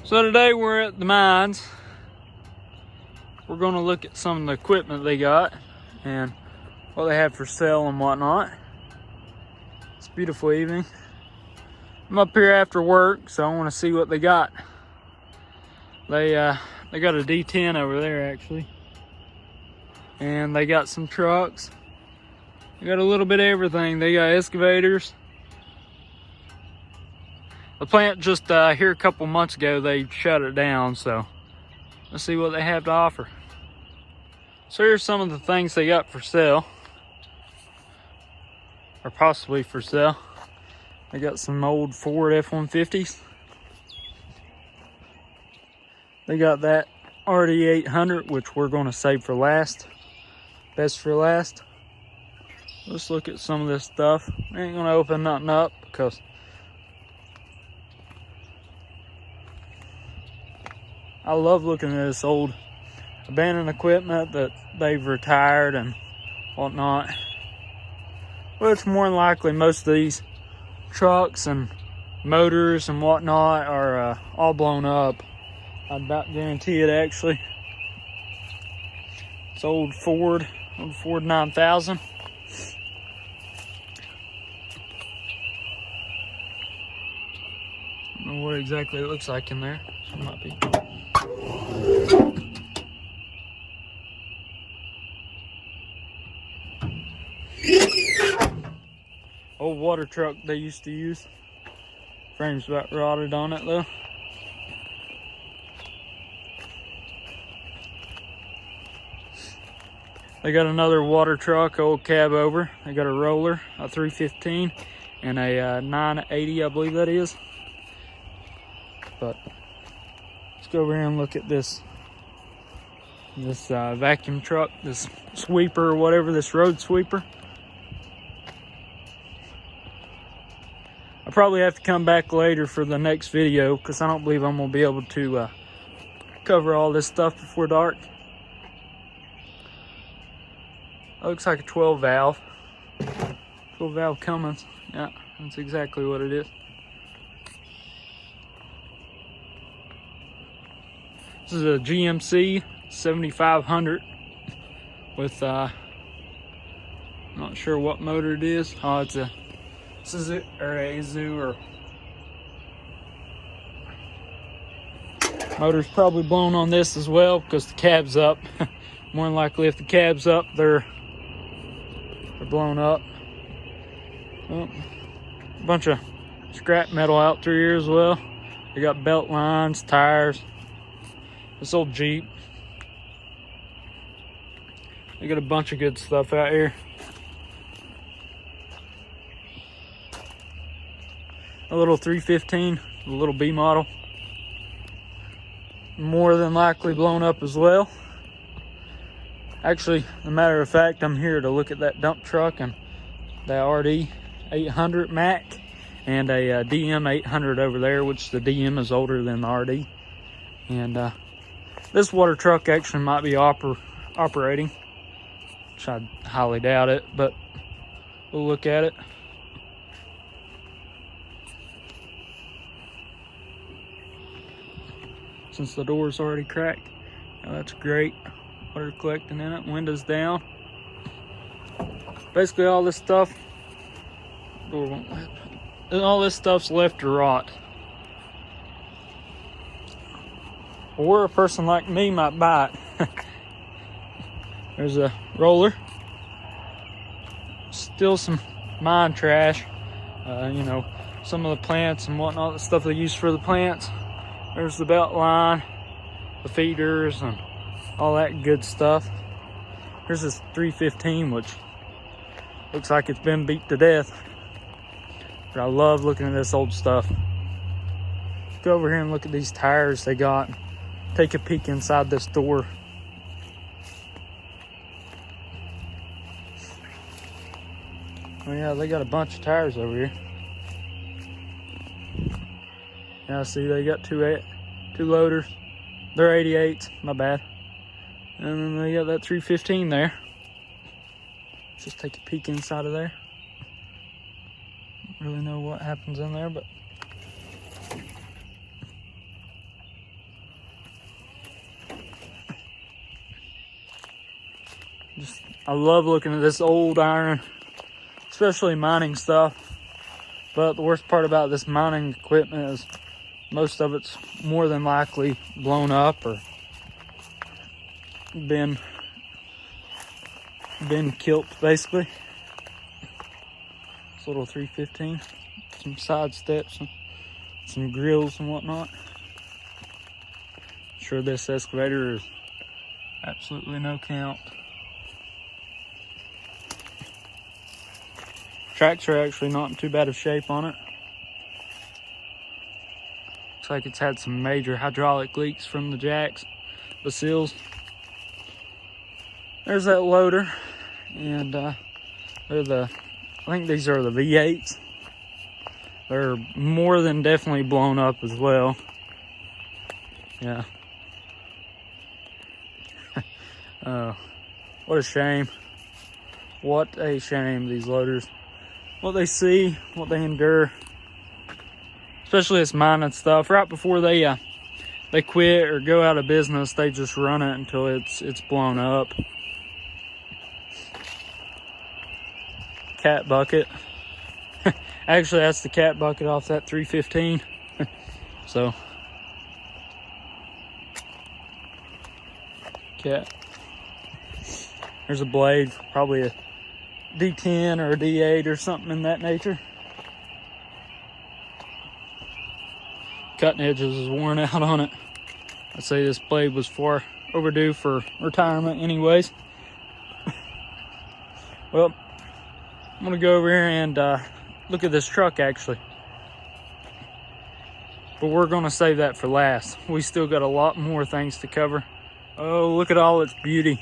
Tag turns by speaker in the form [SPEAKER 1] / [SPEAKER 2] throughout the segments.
[SPEAKER 1] So today we're at the mines. We're gonna look at some of the equipment they got and what they have for sale and whatnot. It's a beautiful evening. I'm up here after work, so I wanna see what they got. They got a D10 over there actually. And they got some trucks. They got a little bit of everything. They got excavators. The plant just here a couple months ago, they shut it down, so let's see what they have to offer. So here's some of the things they got for sale, or possibly for sale. They got some old Ford F-150s. They got that RD800, which we're gonna save for last. Best for last. Let's look at some of this stuff. I ain't gonna open nothing up because I love looking at this old abandoned equipment that they've retired and whatnot. Which more than likely most of these trucks and motors and whatnot are all blown up. I'd about guarantee it actually. It's old Ford 9000. I don't know what exactly it looks like in there. It might be. Old water truck they used to use. Frame's about rotted on it though. They got another water truck, old cab over. They got a roller, a 315, and a 980, I believe that is. But let's go over here and look at this vacuum truck, this sweeper or whatever, this road sweeper. I probably have to come back later for the next video because I don't believe I'm gonna be able to cover all this stuff before dark. Looks like a 12 valve Cummins. Yeah, that's exactly what it is. This is a GMC 7500 with not sure what motor it is. Oh, it's a Suzuki or a Zoo or motor's probably blown on this as well because the cab's up. More than likely, if the cab's up, they're blown up. Well, a bunch of scrap metal out through here as well. They got belt lines, tires. This old Jeep. They got a bunch of good stuff out here. A little 315, a little B model. More than likely blown up as well. Actually, as a matter of fact, I'm here to look at that dump truck and the RD800 Mack and a DM800 over there, which the DM is older than the RD. And this water truck actually might be operating, which I highly doubt it, but we'll look at it. Since the door's already cracked. Now that's great. Water collecting in it, windows down. Basically all this stuff, door won't let, and all this stuff's left to rot. Or a person like me might buy it. There's a roller. Still some mine trash. You know, some of the plants and whatnot, the stuff they use for the plants. There's the belt line, the feeders, and all that good stuff. Here's this 315, which looks like it's been beat to death. But I love looking at this old stuff. Let's go over here and look at these tires they got. Take a peek inside this door. Oh yeah, they got a bunch of tires over here. Yeah, see, they got two loaders. They're 88s, my bad. And then they got that 315 there. Let's just take a peek inside of there. Don't really know what happens in there, but I love looking at this old iron, especially mining stuff. But the worst part about this mining equipment is most of it's more than likely blown up or been killed, basically. This little 315, some side steps, some grills and whatnot. Sure, this excavator is absolutely no count. Tracks are actually not in too bad of shape on it. Looks like it's had some major hydraulic leaks from the jacks, the seals. There's that loader, and I think these are the V8s. They're more than definitely blown up as well. Yeah. What a shame. What a shame, these loaders. What they see, what they endure. Especially this mining stuff. Right before they quit or go out of business, they just run it until it's blown up. Cat bucket. Actually, that's the cat bucket off that 315. So, cat. There's a blade, probably a D10 or a D8 or something in that nature. Cutting edges is worn out on it. I'd say this blade was far overdue for retirement anyways. Well, I'm gonna go over here and look at this truck actually. But we're gonna save that for last. We still got a lot more things to cover. Oh, look at all its beauty.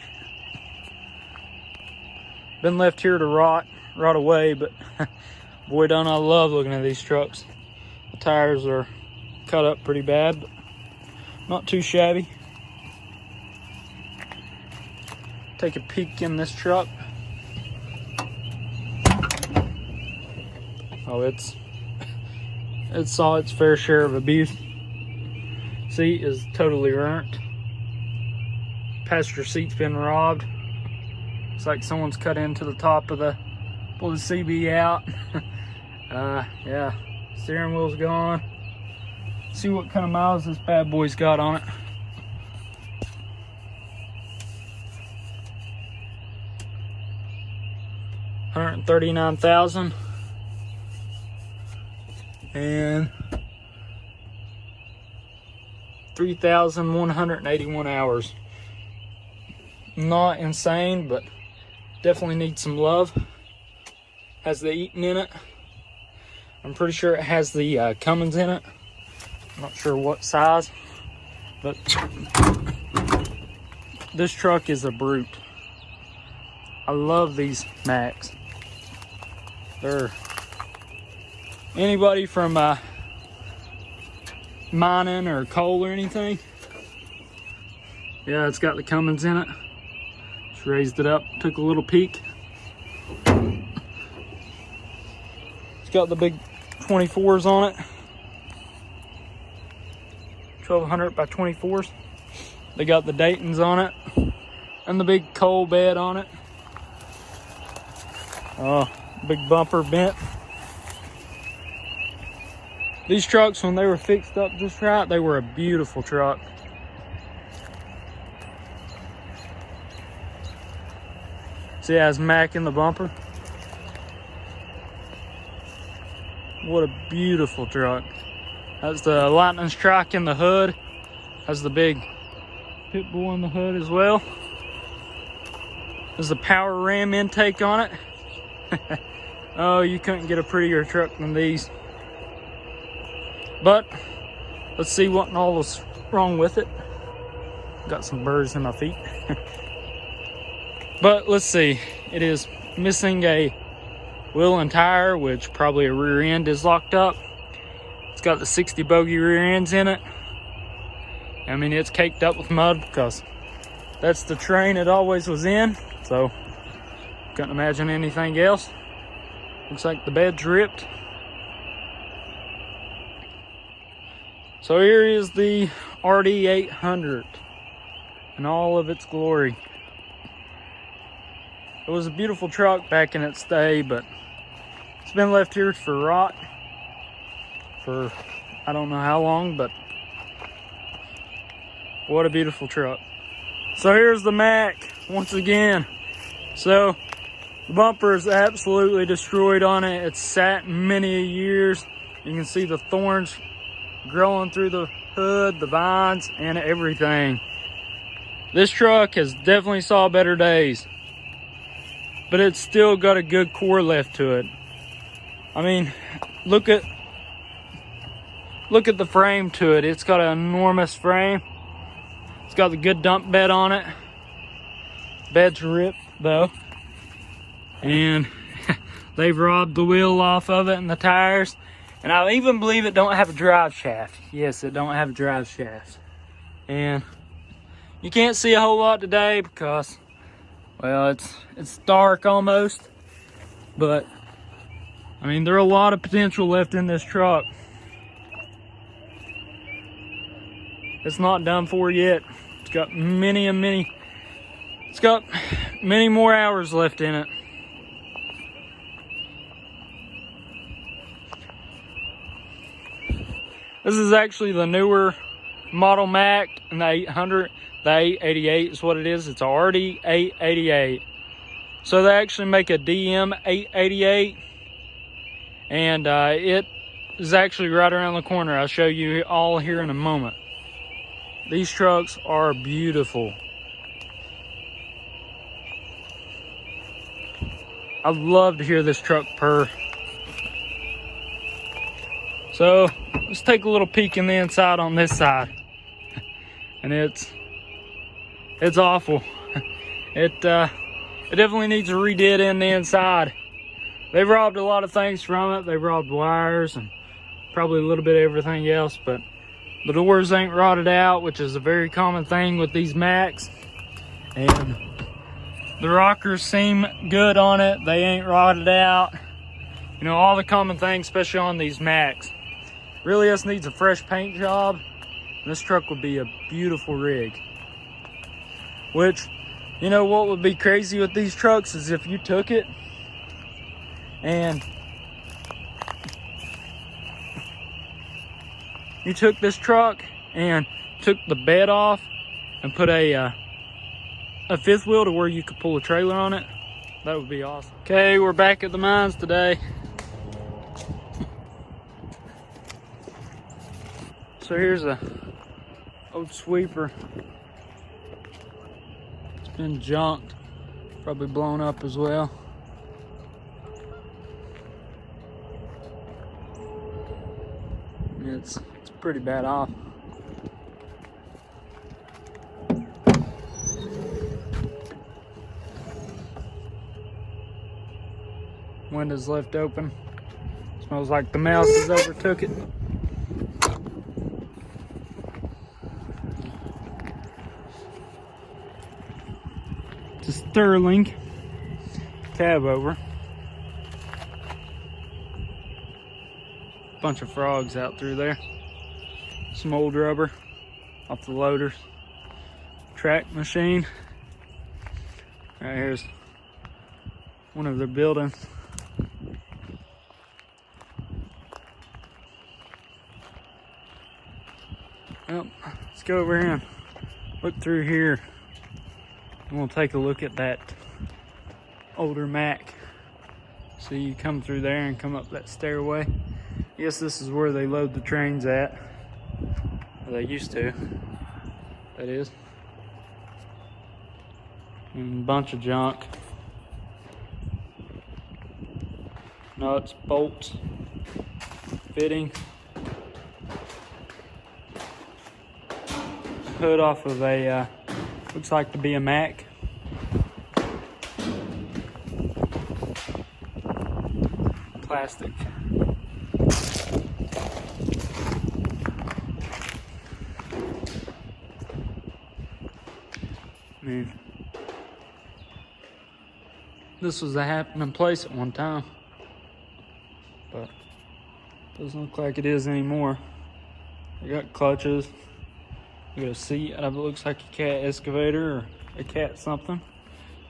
[SPEAKER 1] Been left here to rot away, but boy, don't I love looking at these trucks. The tires are cut up pretty bad, but not too shabby. Take a peek in this truck. Oh, it saw its fair share of abuse. Seat is totally burnt. Passenger seat's been robbed. It's like someone's cut into the top of pull the CB out. Yeah, steering wheel's gone. See what kind of miles this bad boy's got on it. $139,000 and 3,181 hours. Not insane, but definitely needs some love. Has the Eaton in it. I'm pretty sure it has the Cummins in it. I'm not sure what size, but this truck is a brute. I love these Macks. They're anybody from mining or coal or anything. Yeah, it's got the Cummins in it. Just raised it up, took a little peek. It's got the big 24s on it. 1200 by 24s. They got the Daytons on it and the big coal bed on it. Oh, big bumper bent. These trucks, when they were fixed up just right, they were a beautiful truck. See, it has Mack in the bumper. What a beautiful truck. That's the Lightning Strike in the hood. Has the big pit bull in the hood as well. There's the power ram intake on it. Oh, you couldn't get a prettier truck than these. But let's see what all was wrong with it. Got some burrs in my feet. But let's see. It is missing a wheel and tire, which probably a rear end is locked up. It's got the 60 bogey rear ends in it. I mean, it's caked up with mud because that's the terrain it always was in. So couldn't imagine anything else. Looks like the bed's ripped. So here is the RD800 in all of its glory. It was a beautiful truck back in its day, but it's been left here for rot for I don't know how long, but what a beautiful truck. So here's the Mack once again. So the bumper is absolutely destroyed on it. It's sat many years. You can see the thorns growing through the hood, the vines, and everything. This truck has definitely saw better days, but it's still got a good core left to it. I mean, look at the frame to it. It's got an enormous frame. It's got the good dump bed on it. Bed's ripped though, and they've robbed the wheel off of it and the tires. And I even believe it don't have a drive shaft. Yes, it don't have a drive shaft. And you can't see a whole lot today because, well, it's dark almost. But I mean, there are a lot of potential left in this truck. It's not done for yet. It's got many more hours left in it. This is actually the newer model Mack, and the 800, the 888 is what it is. It's a RD 888. So they actually make a DM 888, and it is actually right around the corner. I'll show you all here in a moment. These trucks are beautiful. I'd love to hear this truck purr. So let's take a little peek in the inside on this side. And it's awful. It definitely needs a redid in the inside. They've robbed a lot of things from it. They've robbed wires and probably a little bit of everything else, but the doors ain't rotted out, which is a very common thing with these Macks. And the rockers seem good on it. They ain't rotted out. You know, all the common things, especially on these Macks. Really just needs a fresh paint job. And this truck would be a beautiful rig. Which, you know what would be crazy with these trucks is if you took it and you took this truck and took the bed off and put a fifth wheel to where you could pull a trailer on it, that would be awesome. Okay, we're back at the mines today. So here's a old sweeper. It's been junked, probably blown up as well. It's pretty bad off. Windows left open. Smells like the mouse has overtook it. It's a Sterling cab over. Bunch of frogs out through there. Some old rubber off the loaders. Track machine. Right here's one of their buildings. Well, let's go over here and look through here. And we'll take a look at that older Mack. So you come through there and come up that stairway. Yes, this is where they load the trains at. Or they used to, that is. And a bunch of junk. Nuts, bolts, fitting. Hood off of a, looks like to be a Mack. Plastic. I mean, this was a happening place at one time, but doesn't look like it is anymore. They got clutches. You got a seat out of it, looks like a cat excavator or a cat something.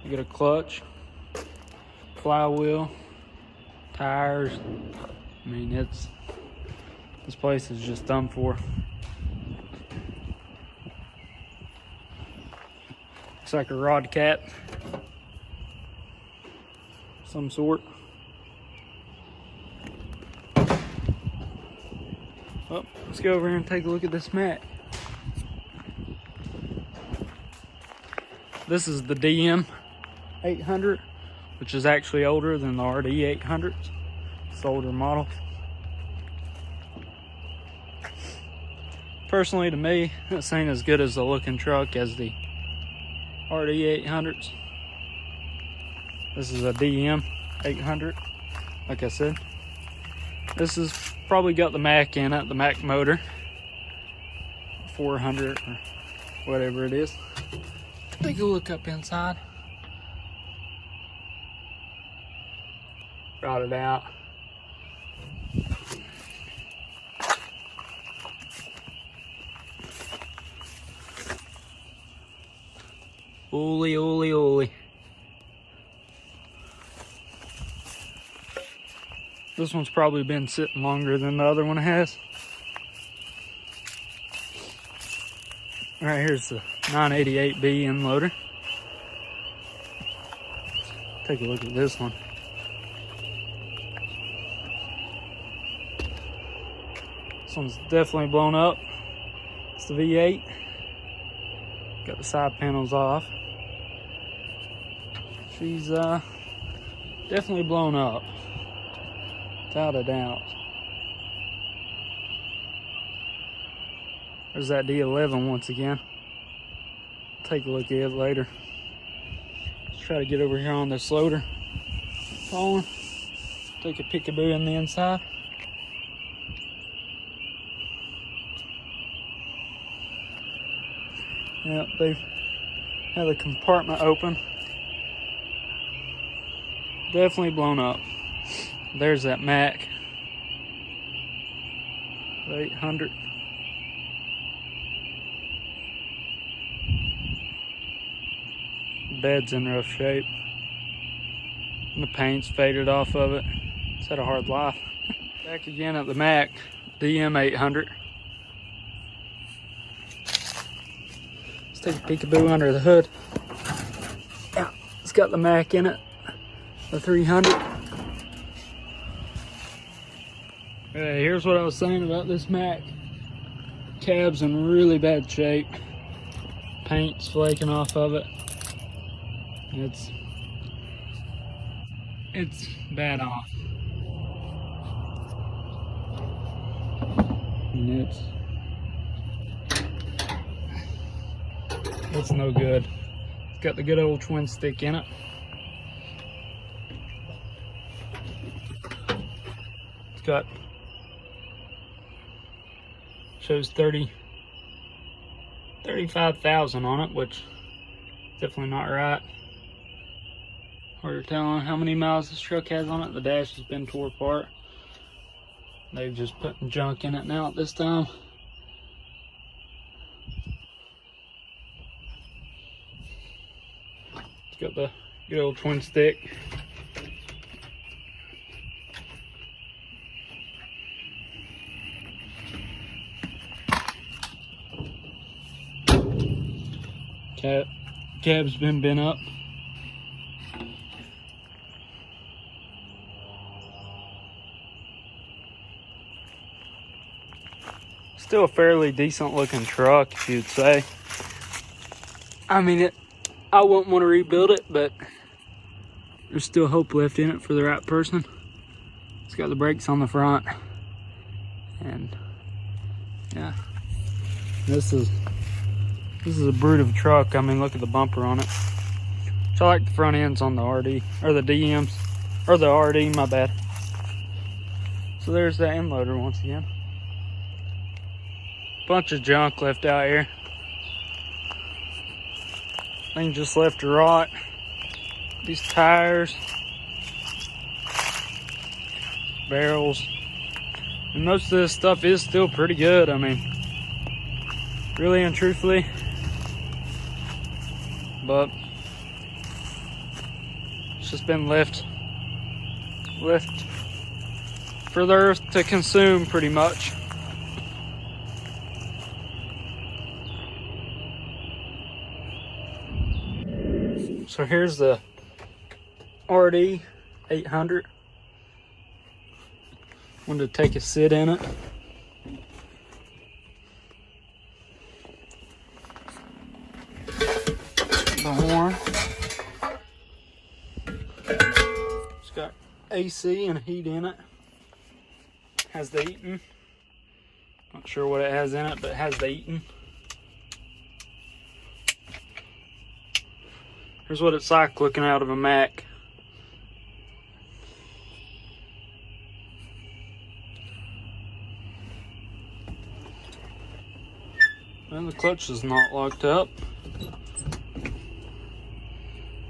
[SPEAKER 1] You got a clutch, flywheel, tires. I mean, this place is just done for. Looks like a rod cap, some sort. Well, let's go over here and take a look at this Mack. This is the DM 800, which is actually older than the RD 800s. It's an older model. Personally, to me, this ain't as good as a looking truck as the RD 800s. This is a DM 800, like I said. This has probably got the Mack in it, the Mack motor, 400 or whatever it is. Take a look up inside. Brought it out. Oly. This one's probably been sitting longer than the other one has. All right, here's the 988B inloader. Take a look at this one. This one's definitely blown up. It's the V8. Got the side panels off. She's definitely blown up, without a doubt. There's that D11 once again. Take a look at it later. Let's try to get over here on this loader. Falling. Take a peekaboo in the inside. Yep, they've had the compartment open. Definitely blown up. There's that Mack 800. Bed's in rough shape. And the paint's faded off of it. It's had a hard life. Back again at the Mack DM 800. Let's take a peekaboo under the hood. Yeah, it's got the Mack in it. The 300. Okay, here's what I was saying about this Mack. Cab's in really bad shape. Paint's flaking off of it. It's bad off. And it's no good. It's got the good old twin stick in it. It's got, shows 35,000 on it, which is definitely not right. Hard to tell how many miles this truck has on it. The dash has been tore apart. They've just put junk in it now at this time. It's got the good old twin stick. Cab's been bent up. Still a fairly decent looking truck, if you'd say. I mean, I wouldn't want to rebuild it, but there's still hope left in it for the right person. It's got the brakes on the front, and yeah, this is a brute of a truck. I mean, look at the bumper on it. Which I like the front ends on the RD, or the DMs, or the RD, my bad. So there's that end loader once again. Bunch of junk left out here. Thing just left to rot. These tires, barrels, and most of this stuff is still pretty good. I mean, really and truthfully, but it's just been left left for the earth to consume pretty much. So here's the RD 800. Wanted to take a sit in it. The horn. It's got AC and heat in it. Has the Eaton. Not sure what it has in it, but it has the Eaton. Here's what it's like looking out of a Mack. And the clutch is not locked up.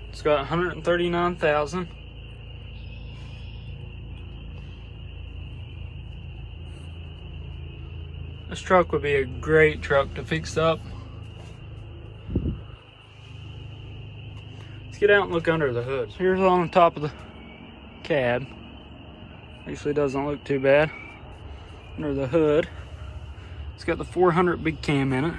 [SPEAKER 1] It's got 139,000. This truck would be a great truck to fix up. Let's get out and look under the hood. Here's on the top of the cab. Actually doesn't look too bad. Under the hood, it's got the 400 big cam in it.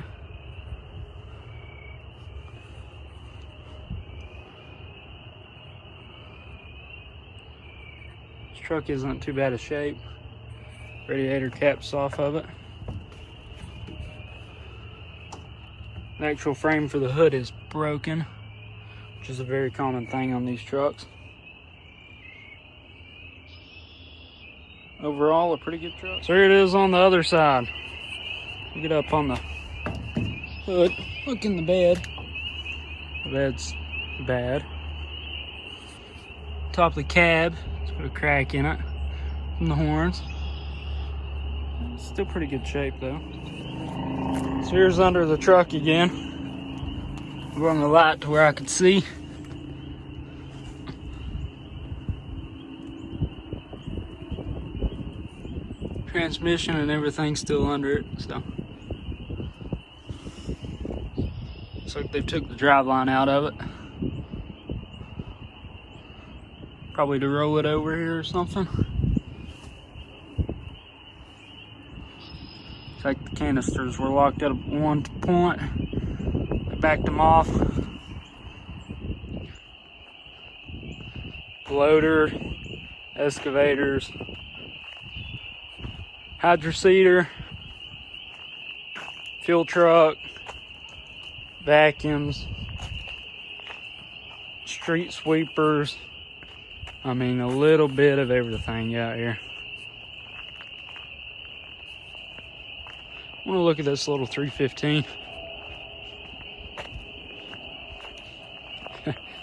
[SPEAKER 1] This truck isn't too bad a shape. Radiator cap's off of it. The actual frame for the hood is broken, which is a very common thing on these trucks. Overall, a pretty good truck. So here it is on the other side. Get up on the hood, look in the bed. The bed's bad. Top of the cab, it's got a crack in it from the horns. It's still pretty good shape though. So here's under the truck again. I'm going the light to where I can see. Transmission and everything's still under it, so. Looks like they took the drive line out of it. Probably to roll it over here or something. Looks like the canisters were locked at one point. I backed them off. Loader, excavators, hydroseeder, fuel truck, vacuums, street sweepers. I mean, a little bit of everything out here. I want to look at this little 315.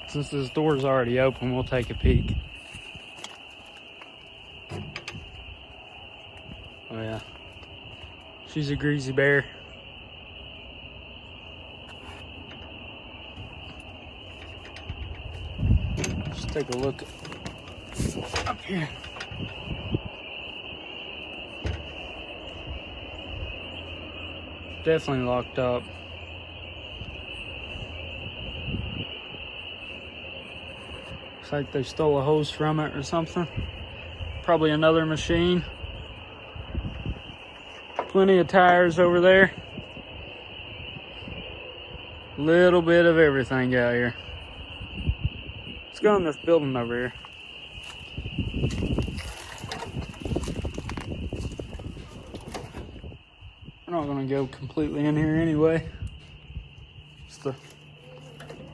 [SPEAKER 1] Since this door's already open, we'll take a peek. Oh yeah, she's a greasy bear. Just take a look up here. Definitely locked up. Looks like they stole a hose from it or something. Probably another machine. Plenty of tires over there. Little bit of everything out here. Let's go in this building over here. We're not gonna go completely in here anyway. It's the,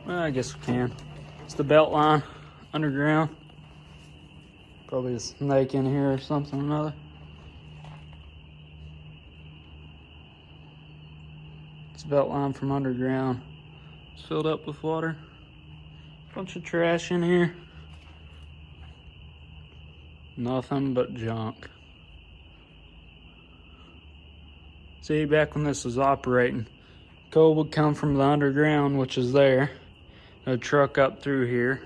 [SPEAKER 1] well, I guess we can. It's the belt line underground. Probably a snake in here or something or another. It's a belt line from underground. It's filled up with water. Bunch of trash in here. Nothing but junk. See, back when this was operating, coal would come from the underground, which is there. A truck up through here.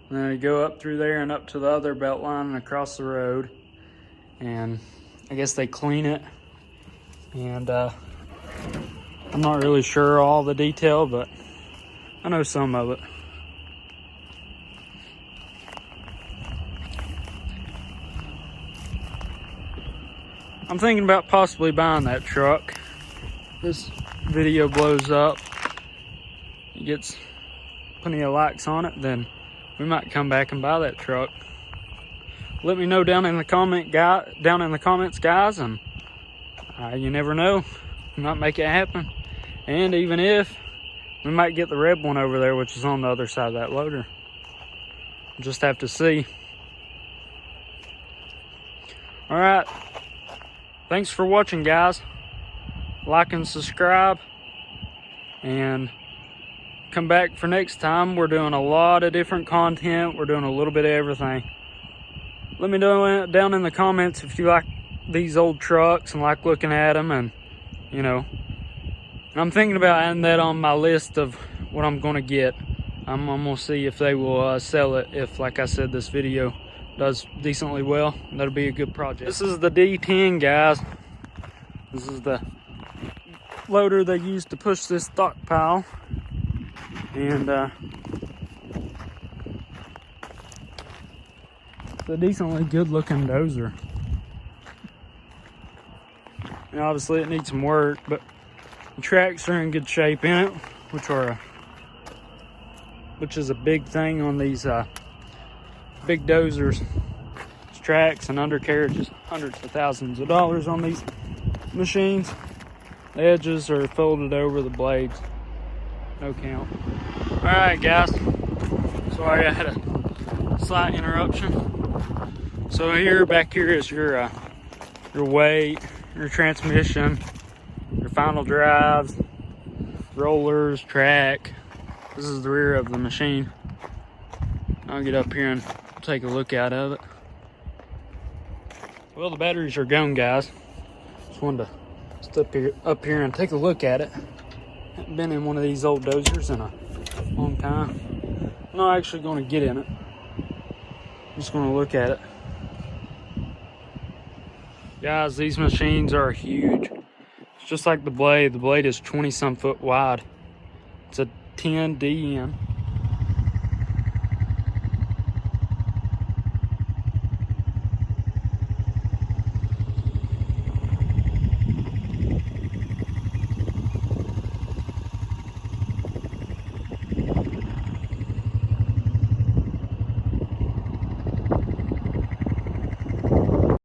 [SPEAKER 1] And then it'd go up through there and up to the other belt line and across the road. And I guess they clean it. And I'm not really sure all the detail, but I know some of it. I'm thinking about possibly buying that truck. This video blows up, it gets plenty of likes on it, then we might come back and buy that truck. Let me know down in the comments, guys, and you never know, we might make it happen. And even if, we might get the red one over there, which is on the other side of that loader. We'll just have to see. All right, thanks for watching, guys. Like and subscribe, and come back for next time. We're doing a lot of different content. We're doing a little bit of everything. Let me know down in the comments if you like these old trucks and like looking at them, and you know, I'm thinking about adding that on my list of what I'm gonna get. I'm gonna see if they will sell it. If, like I said, this video does decently well, that'll be a good project. This is the D10, guys. This is the loader they used to push this stockpile, and it's a decently good looking dozer. And obviously it needs some work, but the tracks are in good shape in it, which is a big thing on these big dozers. It's tracks and undercarriages, hundreds of thousands of dollars on these machines. The edges are folded over the blades, no count. All right, guys, sorry I had a slight interruption. So back here is your weight, your transmission, your final drives, rollers, track. This is the rear of the machine. I'll get up here and take a look out of it. Well, the batteries are gone, guys. Just wanted to step up here and take a look at it. Haven't been in one of these old dozers in a long time. I'm not actually going to get in it. I'm just going to look at it. Guys, these machines are huge. It's just like the blade. The blade is 20-some foot wide. It's a 10 DN.